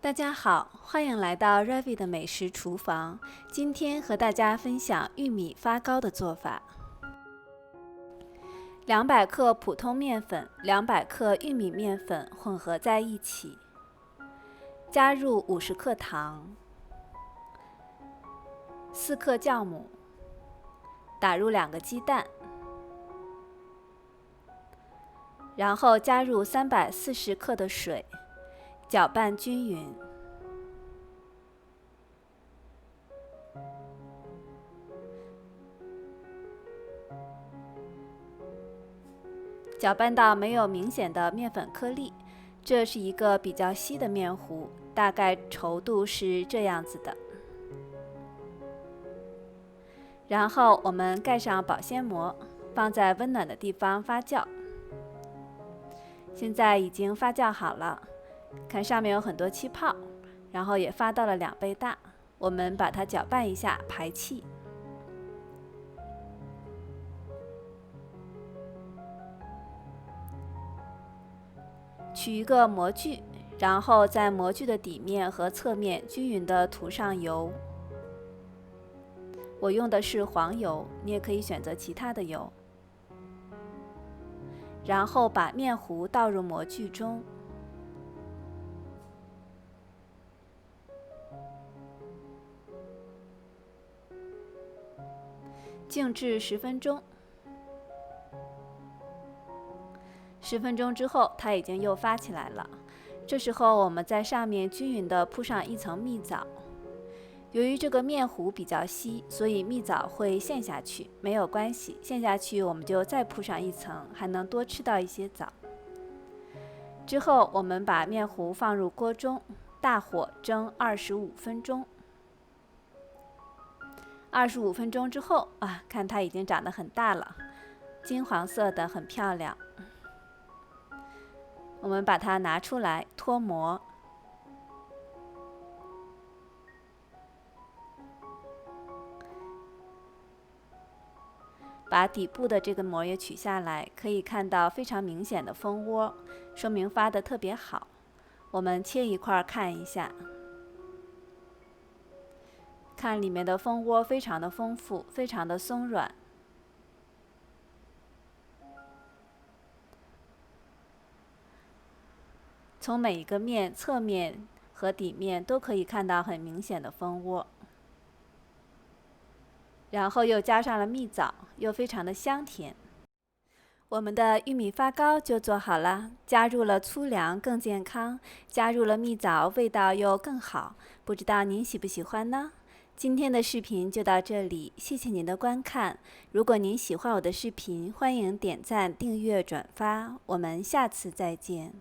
大家好，欢迎来到 Ravi 的美食厨房。今天和大家分享玉米发糕的做法。200克普通面粉、200克玉米面粉混合在一起，加入50克糖、4克酵母，打入2个鸡蛋，然后加入340克的水，搅拌均匀。搅拌到没有明显的面粉颗粒，这是一个比较稀的面糊，大概稠度是这样子的。然后我们盖上保鲜膜，放在温暖的地方发酵。现在已经发酵好了，看上面有很多气泡，然后也发到了2倍大。我们把它搅拌一下，排气。取一个模具，然后在模具的底面和侧面均匀地涂上油。我用的是黄油，你也可以选择其他的油。然后把面糊倒入模具中，静置10分钟。10分钟之后，它已经又发起来了。这时候，我们在上面均匀地铺上一层蜜枣。由于这个面糊比较稀，所以蜜枣会陷下去，没有关系，陷下去我们就再铺上一层，还能多吃到一些枣。之后，我们把面糊放入锅中，大火蒸25分钟。25分钟之后看它已经长得很大了，金黄色的，很漂亮。我们把它拿出来脱模，把底部的这个膜也取下来，可以看到非常明显的蜂窝，说明发得特别好。我们切一块看一下，看里面的蜂窝非常的丰富，非常的松软。从每一个面、侧面和底面都可以看到很明显的蜂窝。然后又加上了蜜枣，又非常的香甜。我们的玉米发糕就做好了，加入了粗粮更健康，加入了蜜枣味道又更好。不知道您喜不喜欢呢？今天的视频就到这里，谢谢您的观看。如果您喜欢我的视频，欢迎点赞、订阅、转发。我们下次再见。